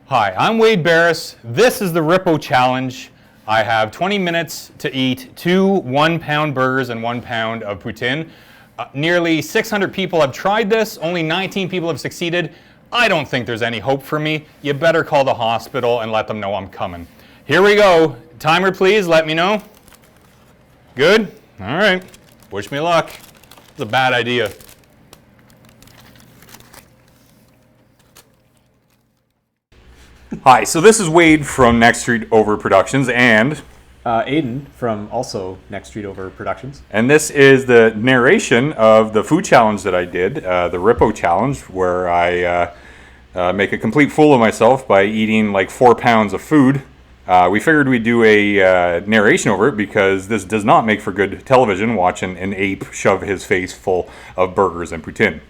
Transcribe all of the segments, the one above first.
Hi, I'm Wade Barris. This is the Rhippo Challenge. I have 20 minutes to eat 2 1-pound burgers and 1 pound of poutine. Nearly 600 people have tried this. Only 19 people have succeeded. I don't think there's any hope for me. You better call the hospital and let them know I'm coming. Here we go. Timer, please. Let me know. Good? All right. Wish me luck. It's a bad idea. Hi, so this is Wade from Neststreetoverproductions and Aiden from also Neststreetoverproductions. And this is the narration of the food challenge that I did, the Rhippo challenge, where I make a complete fool of myself by eating like 4 pounds of food. We figured we'd do a narration over it because this does not make for good television, watching an ape shove his face full of burgers and poutine.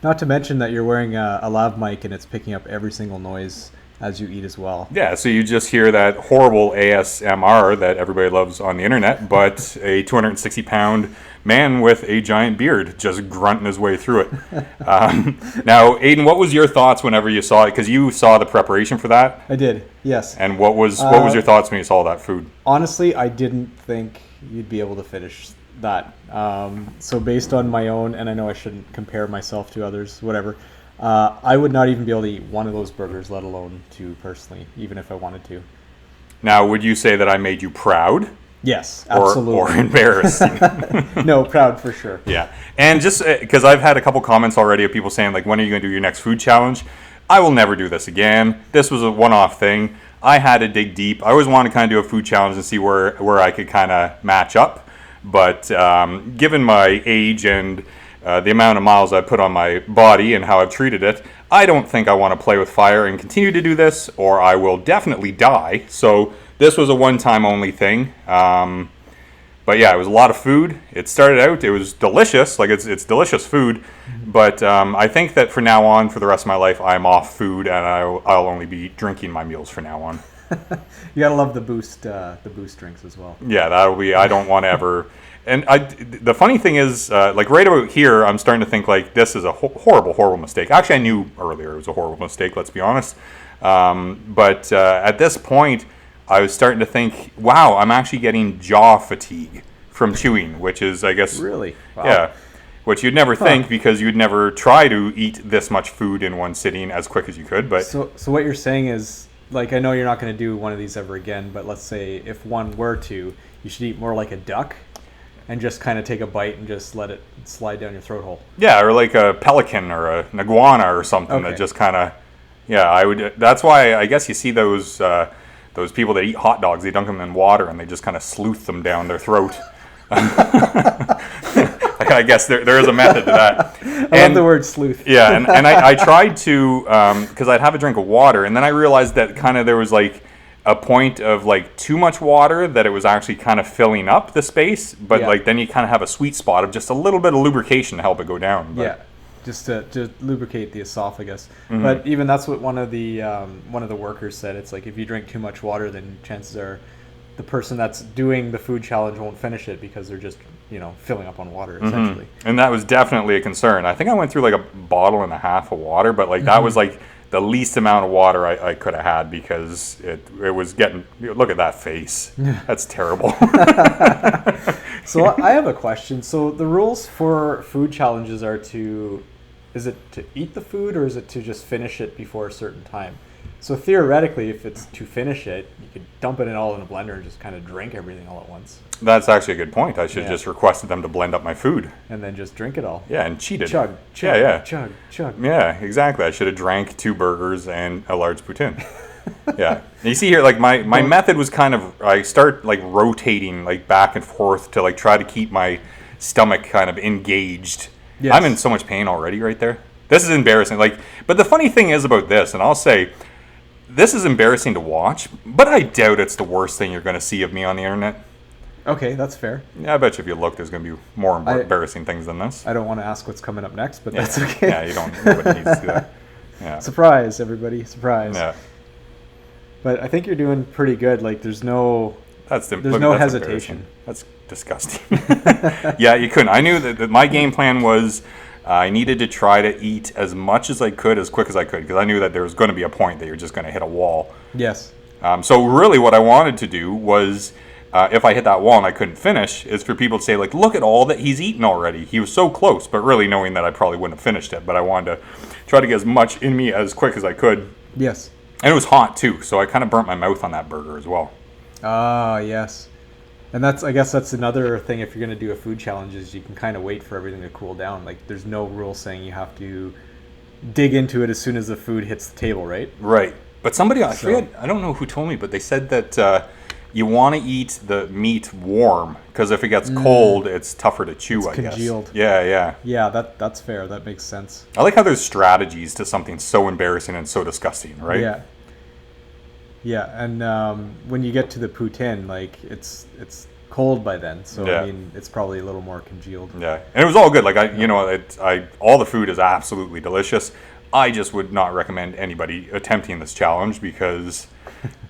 Not to mention that you're wearing a lav mic and it's picking up every single noise as you eat as well. Yeah, so you just hear that horrible ASMR that everybody loves on the internet, but a 260-pound man with a giant beard just grunting his way through it. Now, Aiden, what was your thoughts whenever you saw it? Because you saw the preparation for that. I did, yes. And what was your thoughts when you saw that food? Honestly, I didn't think you'd be able to finish that. So based on my own, and I know I shouldn't compare myself to others, whatever, I would not even be able to eat one of those burgers, let alone 2 personally, even if I wanted to. Now, would you say that I made you proud? Yes, absolutely. Or embarrassing? No, proud for sure. Yeah. And just because I've had a couple comments already of people saying, like, when are you going to do your next food challenge? I will never do this again. This was a one-off thing. I had to dig deep. I always wanted to kind of do a food challenge and see where I could kind of match up. But given my age and the amount of miles I put on my body and how I've treated it, I don't think I want to play with fire and continue to do this, or I will definitely die. So this was a one-time only thing. But yeah, it was a lot of food. It started out, it was delicious, like it's delicious food. But I think that for now on, for the rest of my life, I'm off food and I'll only be drinking my meals from now on. You gotta love the boost drinks as well. Yeah, that'll be. I don't want to ever. And the funny thing is, like right about here, I'm starting to think like this is a horrible mistake. Actually, I knew earlier it was a horrible mistake. Let's be honest. But at this point, I was starting to think, wow, I'm actually getting jaw fatigue from chewing, which is, I guess, really, wow. Yeah, which you'd never think because you'd never try to eat this much food in one sitting as quick as you could. But so what you're saying is, like, I know you're not going to do one of these ever again, but let's say if one were to, you should eat more like a duck and just kind of take a bite and just let it slide down your throat hole. Yeah, or like a pelican or an iguana or something that just kind of, yeah, I would. That's why I guess you see those people that eat hot dogs. They dunk them in water and they just kind of sleuth them down their throat. I guess there is a method to that. I love the word sleuth. Yeah, and I tried to, because I'd have a drink of water, and then I realized that kind of there was like a point of like too much water that it was actually kind of filling up the space, but like then you kind of have a sweet spot of just a little bit of lubrication to help it go down. But. Yeah, just to lubricate the esophagus. Mm-hmm. But even that's what one of the workers said. It's like if you drink too much water, then chances are the person that's doing the food challenge won't finish it because they're just, filling up on water essentially. Mm-hmm. And that was definitely a concern. I think I went through like a bottle and a half of water, but like that was like the least amount of water I could have had because it was getting, look at that face. That's terrible. So I have a question. So the rules for food challenges are is it to eat the food or is it to just finish it before a certain time? So theoretically, if it's to finish it, you could dump it all in a blender and just kind of drink everything all at once. That's actually a good point. I should just requested them to blend up my food. And then just drink it all. Yeah, and cheated. Chug. Chug. Yeah, exactly. I should have drank 2 burgers and a large poutine. Yeah. And you see here, like my method was kind of, I start like rotating like back and forth to like try to keep my stomach kind of engaged. Yes. I'm in so much pain already right there. This is embarrassing. But the funny thing is about this, and I'll say, this is embarrassing to watch, but I doubt it's the worst thing you're going to see of me on the internet. Okay, that's fair. Yeah, I bet you if you look, there's going to be more embarrassing things than this. I don't want to ask what's coming up next, but that's okay. Yeah, nobody needs to do that. Yeah. Surprise, everybody, surprise. Yeah. But I think you're doing pretty good. Like, there's no hesitation. That's disgusting. Yeah, you couldn't. I knew that my game plan was I needed to try to eat as much as I could, as quick as I could, because I knew that there was going to be a point that you're just going to hit a wall. Yes. So really what I wanted to do was, if I hit that wall and I couldn't finish, is for people to say, like, look at all that he's eaten already. He was so close, but really knowing that I probably wouldn't have finished it. But I wanted to try to get as much in me as quick as I could. Yes. And it was hot, too, so I kind of burnt my mouth on that burger as well. Ah, yes. And I guess that's another thing if you're going to do a food challenge is you can kind of wait for everything to cool down. Like, there's no rule saying you have to dig into it as soon as the food hits the table, right? Right. But somebody, I forget, I don't know who told me, but they said that you want to eat the meat warm, because if it gets cold, it's tougher to chew, I guess. Congealed. Yeah. Yeah, that's fair. That makes sense. I like how there's strategies to something so embarrassing and so disgusting, right? Yeah. Yeah, and when you get to the poutine, like it's cold by then, so Yeah. I mean it's probably a little more congealed. Yeah, and it was all good. Like all the food is absolutely delicious. I just would not recommend anybody attempting this challenge because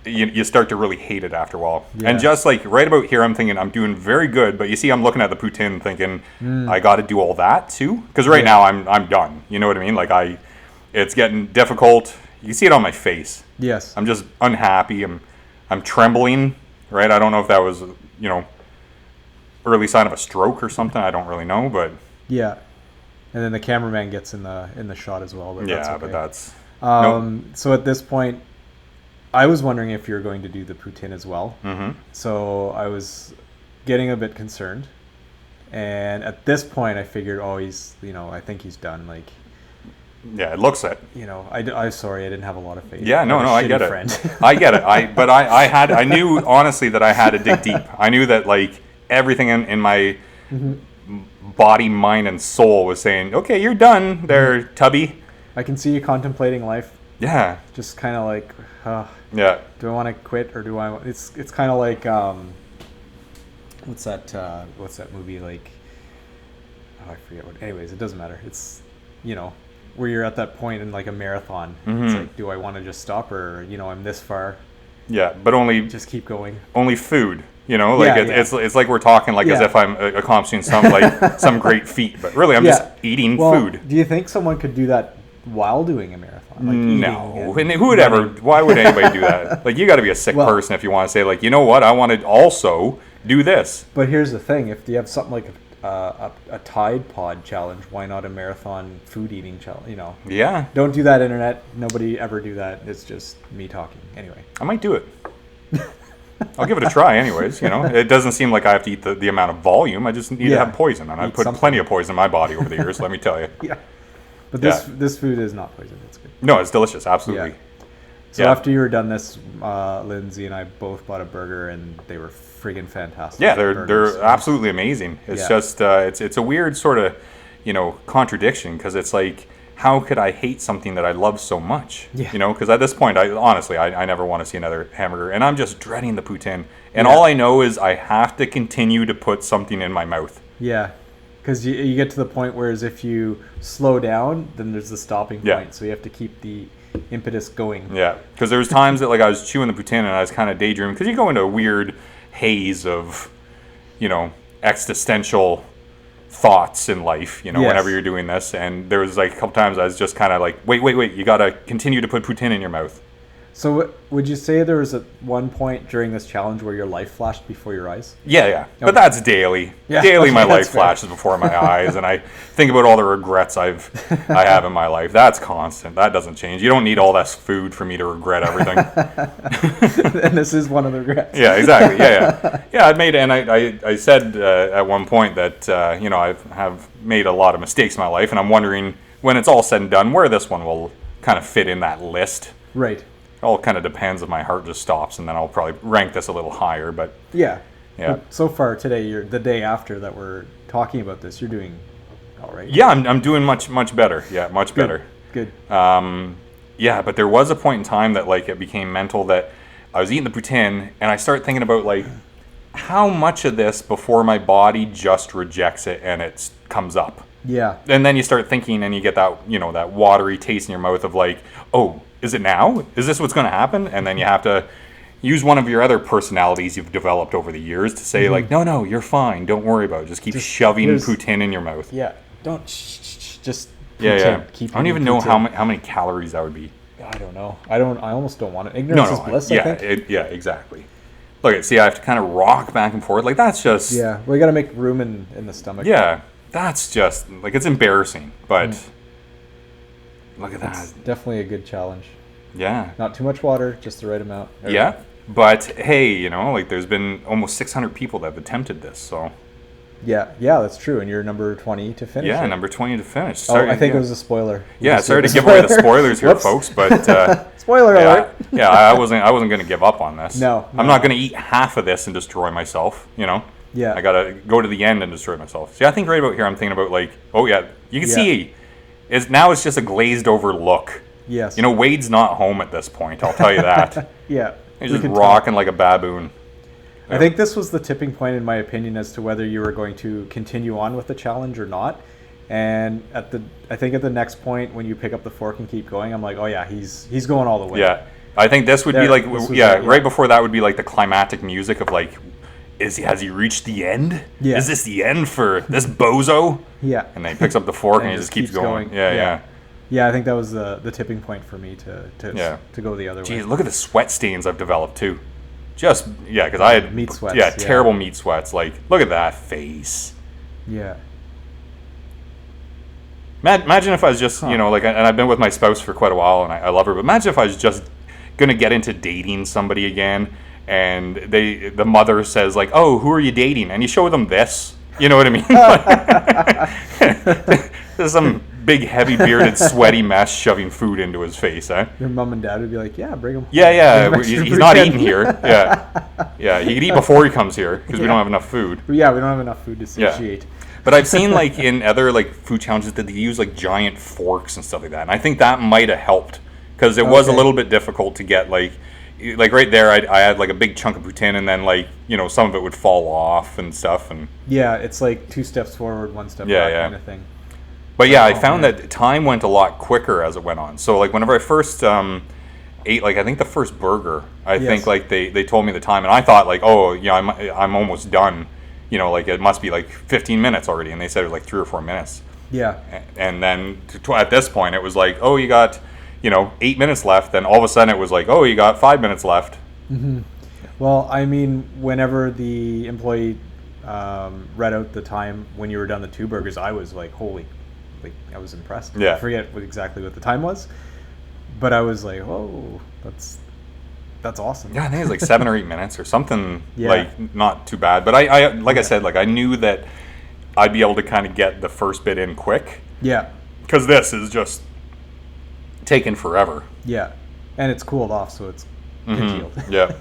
you start to really hate it after a while. Yeah. And just like right about here, I'm thinking I'm doing very good, but you see, I'm looking at the poutine thinking I got to do all that too, because right now I'm done. You know what I mean? Like it's getting difficult. You can see it on my face. Yes. I'm just unhappy. I'm trembling. Right? I don't know if that was early sign of a stroke or something. I don't really know, but Yeah. And then the cameraman gets in the shot as well. But yeah, that's okay. but that's So at this point, I was wondering if you're going to do the poutine as well. Mm-hmm. So I was getting a bit concerned, and at this point, I figured, oh, he's I think he's done. Like. Yeah, it looks it. I'm sorry, I didn't have a lot of faith. Yeah, no, I get it. Friend. I get it. I knew honestly that I had to dig deep. I knew that like everything in my body, mind, and soul was saying, "Okay, you're done there, Tubby." I can see you contemplating life. Yeah. Just kind of like, yeah. Do I want to quit or do I? It's kind of like what's that movie like? Oh, I forget what. Anyways, it doesn't matter. It's where you're at that point in like a marathon. It's like, do I want to just stop or I'm this far? Yeah, but only just keep going. Only food, it's like we're talking like as if I'm accomplishing some great feat, but really I'm just eating food. Do you think someone could do that while doing a marathon? Like no, and who would ever? Why would anybody do that? Like you got to be a sick person if you want to say like, you know what, I want to also do this. But here's the thing: if you have something like a Tide Pod challenge, why not a marathon food eating challenge? Yeah. Don't do that, internet. Nobody ever do that. It's just me talking. Anyway. I might do it. I'll give it a try anyways, It doesn't seem like I have to eat the amount of volume. I just need to have poison. And I've put plenty of poison in my body over the years, let me tell you. Yeah. But this food is not poison. It's good. No, it's delicious. Absolutely. Yeah. So after you were done this, Lindsay and I both bought a burger, and they were friggin' fantastic. Yeah, they're absolutely amazing. It's just it's a weird sort of contradiction, because it's like, how could I hate something that I love so much? Yeah. Because at this point, I never want to see another hamburger, and I'm just dreading the poutine. And all I know is I have to continue to put something in my mouth. Yeah. Because you get to the point where if you slow down, then there's the stopping point. Yeah. So you have to keep the impetus going. Yeah, because there was times that like I was chewing the poutine and I was kind of daydreaming, because you go into a weird haze of, existential thoughts in life, whenever you're doing this. And there was like a couple times I was just kind of like, wait, you got to continue to put poutine in your mouth. So would you say there was at one point during this challenge where your life flashed before your eyes? Yeah. Okay. But that's daily. Yeah. Daily my life flashes before my eyes, and I think about all the regrets I have in my life. That's constant. That doesn't change. You don't need all this food for me to regret everything. And this is one of the regrets. Yeah, exactly. Yeah, I said at one point that I have made a lot of mistakes in my life, and I'm wondering when it's all said and done where this one will kind of fit in that list. Right. It all kind of depends if my heart just stops, and then I'll probably rank this a little higher. But yeah. But so far today, the day after that we're talking about this, you're doing all right. Yeah, I'm doing much better. Yeah, much better. Good. Yeah, but there was a point in time that like it became mental, that I was eating the poutine and I started thinking about like how much of this before my body just rejects it and it comes up. Yeah. And then you start thinking and you get that that watery taste in your mouth of like, oh, is it now? Is this what's going to happen? And then you have to use one of your other personalities you've developed over the years to say like, no, you're fine. Don't worry about it. Just keep shoving poutine in your mouth. Yeah. Don't just Yeah, yeah. keep I don't even eating know pizza. how many calories that would be. I don't know. I almost don't want it. Ignorance is bliss, I yeah, think. yeah, exactly. Look, see, I have to kind of rock back and forth. Like, that's just... Yeah, we got to make room in the stomach. Yeah, that's just... Like, it's embarrassing, but... Look at that. It's definitely a good challenge. Yeah. Not too much water, just the right amount. Yeah, but, hey, you know, like, there's been almost 600 people that have attempted this, so... Yeah, that's true. And you're number 20 to finish. Yeah, it. number 20 to finish. Sorry, I think it was a spoiler. Yeah, sorry to give away the spoilers here, folks, but... Spoiler alert. Yeah, I wasn't going to give up on this. No. I'm not going to eat half of this and destroy myself, you know? Yeah. I got to go to the end and destroy myself. See, I think right about here I'm thinking about, like, oh, yeah, you can see now it's just a glazed over look. Yes. You know, Wade's not home at this point, I'll tell you that. Yeah. He's just rocking like a baboon. I think this was the tipping point, in my opinion, as to whether you were going to continue on with the challenge or not. And I think at the next point, when you pick up the fork and keep going, I'm like, oh yeah, he's going all the way. Yeah, I think this would be like, right before that would be like the climactic music of like, has he reached the end? Yeah. Is this the end for this bozo? Yeah. And then he picks up the fork and he just keeps going. Yeah. Yeah, I think that was the tipping point for me to go the other way. Jeez, look at the sweat stains I've developed too. Just, because I had... Meat sweats. Yeah, terrible meat sweats. Like, look at that face. Yeah. Imagine if I was just, you know, like, and I've been with my spouse for quite a while, and I love her, but imagine if I was just going to get into dating somebody again, and the mother says, like, oh, who are you dating? And you show them this. You know what I mean? There's some big, heavy, bearded, sweaty mess shoving food into his face, eh? Your mom and dad would be like, yeah, bring him. Yeah. He's not eating here. Yeah. He could eat before he comes here because we don't have enough food. Yeah, we don't have enough food to satiate. But I've seen, like, in other, like, food challenges that they use, like, giant forks and stuff like that. And I think that might have helped because it was a little bit difficult to get, like right there, I had, like, a big chunk of poutine and then, like, you know, some of it would fall off and stuff. And yeah, it's like 2 steps forward, 1 step back kind of thing. But yeah, I found that time went a lot quicker as it went on. So, like, whenever I first ate, like, I think the first burger, I think, like, they told me the time. And I thought, like, oh, yeah, I'm almost done. You know, like, it must be, like, 15 minutes already. And they said it was, like, 3 or 4 minutes. Yeah. And then at this point, it was like, oh, you got, 8 minutes left. Then all of a sudden, it was like, oh, you got 5 minutes left. Mm-hmm. Well, I mean, whenever the employee read out the time when you were done the 2 burgers, I was like, holy... Like, I was impressed. Yeah. I forget exactly what the time was, but I was like, "Oh, that's awesome." Yeah, I think it was like 7 or 8 minutes or something. Yeah. Like, not too bad. But I like I said, like, I knew that I'd be able to kind of get the first bit in quick. Yeah. Because this is just taking forever. Yeah, and it's cooled off, so it's congealed. Yeah.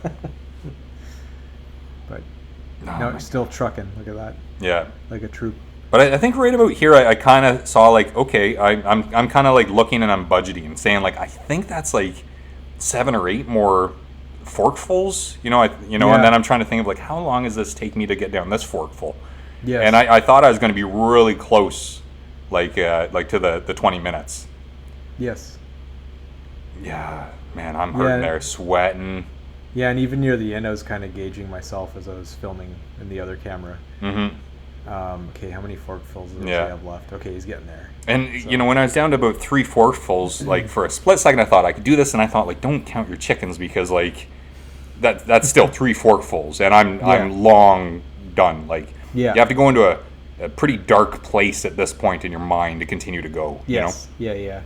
But no, still trucking. Look at that. Yeah. Like a troop. But I think right about here, I kind of saw, like, okay, I'm kind of, like, looking and I'm budgeting and saying, like, I think that's, like, 7 or 8 more forkfuls, and then I'm trying to think of, like, how long does this take me to get down this forkful? Yes. And I thought I was going to be really close, like to the 20 minutes. Yes. Yeah, man, I'm hurting there, sweating. Yeah, and even near the end, I was kind of gauging myself as I was filming in the other camera. Mm-hmm. Okay, how many forkfuls does he have left? Okay, he's getting there. And, when I was down to about 3 forkfuls, like, for a split second, I thought I could do this, and I thought, like, don't count your chickens because, like, that's still 3 forkfuls, and I'm long done. Like, you have to go into a pretty dark place at this point in your mind to continue to go, you know? Yeah.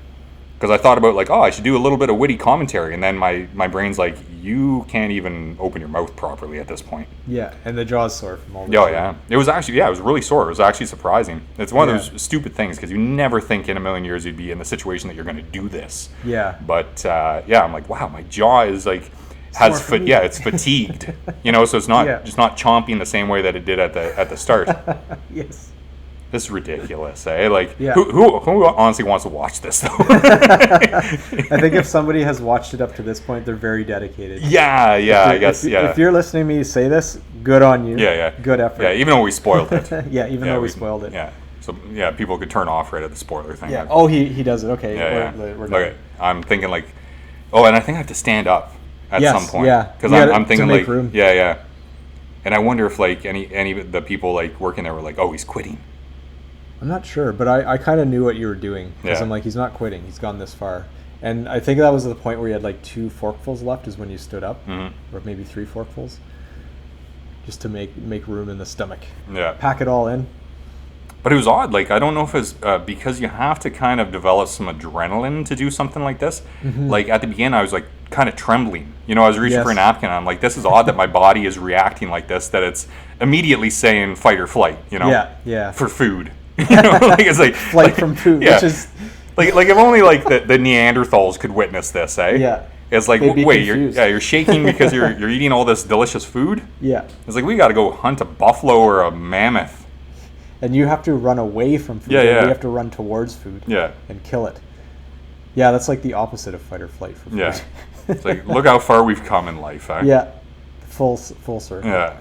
Because I thought about, like, oh, I should do a little bit of witty commentary, and then my brain's like, you can't even open your mouth properly at this point. Yeah, and the jaw's sore from all this. Oh, yeah. It was actually, it was really sore. It was actually surprising. It's one of those stupid things, because you never think in a million years you'd be in the situation that you're going to do this. Yeah. But, I'm like, wow, my jaw is, like, it's fatigued. So it's not just not chomping the same way that it did at the start. Yes. This is ridiculous, eh? Like, who honestly wants to watch this, though? I think if somebody has watched it up to this point, they're very dedicated. Yeah, I guess. If you're listening to me say this, good on you. Yeah. Good effort. Yeah, even though we spoiled it. Even though we spoiled it. Yeah. So, people could turn off right at the spoiler thing. Yeah. Oh, he does it. Okay. We're done. Look, I'm thinking, like, and I think I have to stand up at some point. Yeah. Because I'm thinking, to make like, room. Yeah. And I wonder if, like, any of the people, like, working there were like, oh, he's quitting. I'm not sure, but I kind of knew what you were doing because Yeah. I'm like, he's not quitting. He's gone this far. And I think that was the point where you had like 2 forkfuls left is when you stood up, or maybe 3 forkfuls, just to make room in the stomach. Yeah. Pack it all in. But it was odd. Like, I don't know if it's because you have to kind of develop some adrenaline to do something like this. Like, at the beginning, I was like kind of trembling. You know, I was reaching for a napkin. And I'm like, this is odd that my body is reacting like this, that it's immediately saying fight or flight, you know? Yeah. For food. You know, like, it's like... Flight like, from food, yeah. which is... Like if only like the Neanderthals could witness this, eh? Yeah. It's like, They'd be wait, confused. you're shaking because you're eating all this delicious food? Yeah. It's like, we got to go hunt a buffalo or a mammoth. And you have to run away from food. Yeah. We have to run towards food. Yeah. And kill it. Yeah, that's like the opposite of fight or flight for food. Yeah. It's like, look how far we've come in life, eh? Yeah. Full circle. Yeah.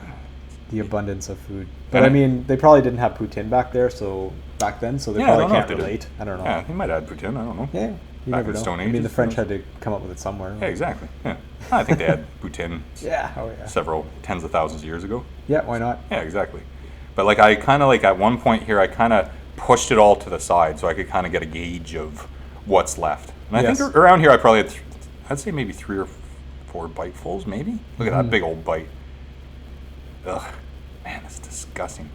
The abundance of food. But I mean, they probably didn't have poutine back then, so they probably can't relate. I don't know. Yeah, they might add poutine, I don't know. Yeah, you Back never in know. Stone I mean, Age, the French had to come up with it somewhere. Yeah, exactly. Yeah. I think they had poutine Yeah. Oh yeah. several tens of thousands of years ago. Yeah. Why not? Yeah, exactly. But like I kind of like at one point here, I kind of pushed it all to the side so I could kind of get a gauge of what's left. And I think around here I probably had, I'd say maybe 3 or 4 bitefuls, maybe. Look at that big old bite. Ugh, man, that's disgusting.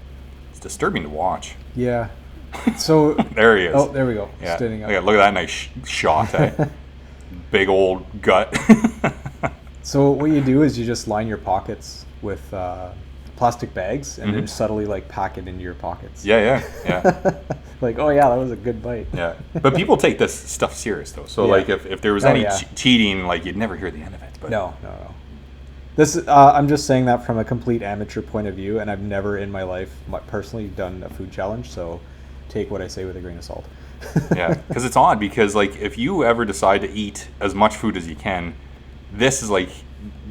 It's disturbing to watch. Yeah. So There he is. Oh, there we go. Yeah. Standing up. Look at that nice shot, eh? Big old gut. So what you do is you just line your pockets with plastic bags and then subtly like pack it into your pockets. Yeah. Like, oh yeah, that was a good bite. Yeah. But people take this stuff serious though. So Yeah. like if there was any cheating, like you'd never hear the end of it. But No. This I'm just saying that from a complete amateur point of view, and I've never in my life personally done a food challenge, so take what I say with a grain of salt. Yeah, because it's odd because like if you ever decide to eat as much food as you can, this is like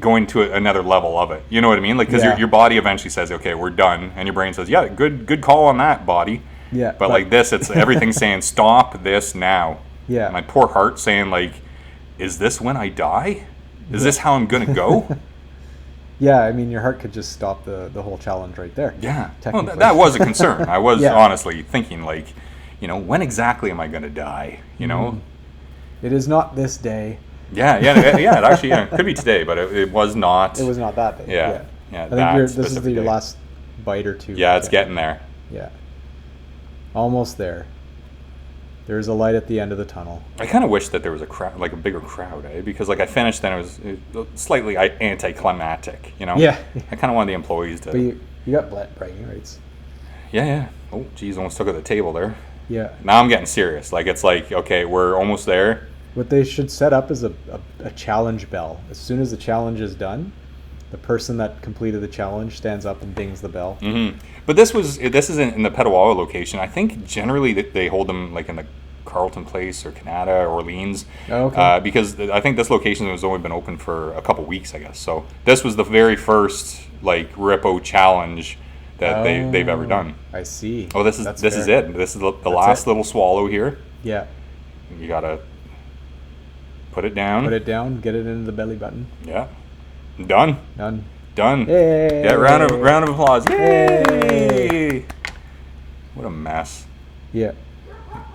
going to another level of it. You know what I mean? Like because your body eventually says, okay, we're done, and your brain says, yeah, good call on that, body. Yeah. But like this, it's everything saying stop this now. Yeah. My poor heart saying like, is this when I die? Is this how I'm gonna go? Yeah, I mean, your heart could just stop the whole challenge right there. Yeah. Well, Technically. that was a concern. I was Yeah. honestly thinking like, you know, when exactly am I gonna die? You know. It is not this day. Yeah. It actually could be today, but it was not. It was not that day. Yeah. I think this is your last bite or two. Yeah, it's getting there. Yeah. Almost there. There's a light at the end of the tunnel. I kind of wish that there was a crowd, like a bigger crowd, eh? Because like I finished, then it was slightly anticlimactic, you know. Yeah. I kind of wanted the employees to. But you got bragging rights. Yeah. Oh, geez, almost took at the table there. Yeah. Now I'm getting serious. Like it's like, okay, we're almost there. What they should set up is a challenge bell. As soon as the challenge is done, the person that completed the challenge stands up and dings the bell. But this isn't in the Petawawa location. I think generally they hold them like in the Carlton Place or Canada or Orleans. Oh, okay. Because I think this location has only been open for a couple weeks, I guess. So this was the very first like Rhippo challenge that they've ever done. I see. Oh, this is it. This is the last little swallow here. Yeah. You gotta put it down. Put it down. Get it into the belly button. Yeah. Done. Done. Yay! Yeah. Round of applause. Yay! Yay! What a mess. Yeah.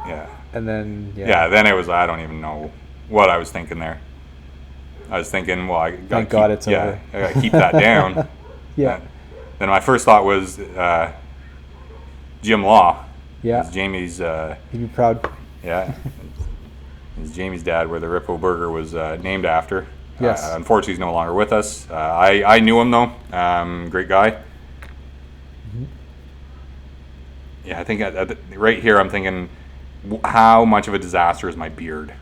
Yeah. And then Yeah, then it was, I don't even know what I was thinking there. I was thinking, well, Thank God it's over. I gotta keep that down. Yeah. Then my first thought was Jim Law. Yeah. It's Jamie's, You'd be proud. yeah. It's Jamie's dad, where the Rhippo burger was named after. Yes. Unfortunately, he's no longer with us. I knew him though. Great guy. Yeah, I think right here I'm thinking, how much of a disaster is my beard?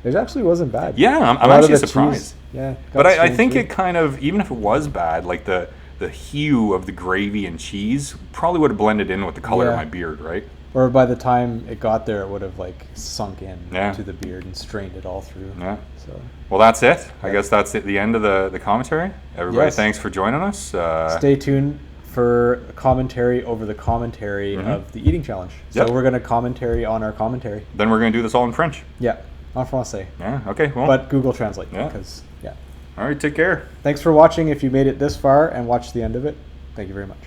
It actually wasn't bad. Yeah, I'm A lot of actually the surprised. cheese, yeah. But I think it kind of, even if it was bad, like the hue of the gravy and cheese probably would have blended in with the color of my beard, right? Or by the time it got there, it would have like sunk in Yeah. to the beard and strained it all through. Yeah. So Well, that's it. I guess that's it, the end of the commentary. Everybody, Yes. thanks for joining us. stay tuned for commentary over the commentary of the eating challenge. So Yep. we're going to commentary on our commentary. Then we're going to do this all in French. Yeah, en français. Yeah, okay. Well, But Google Translate. Yeah. Because, yeah. all right, take care. Thanks for watching. If you made it this far and watched the end of it, thank you very much.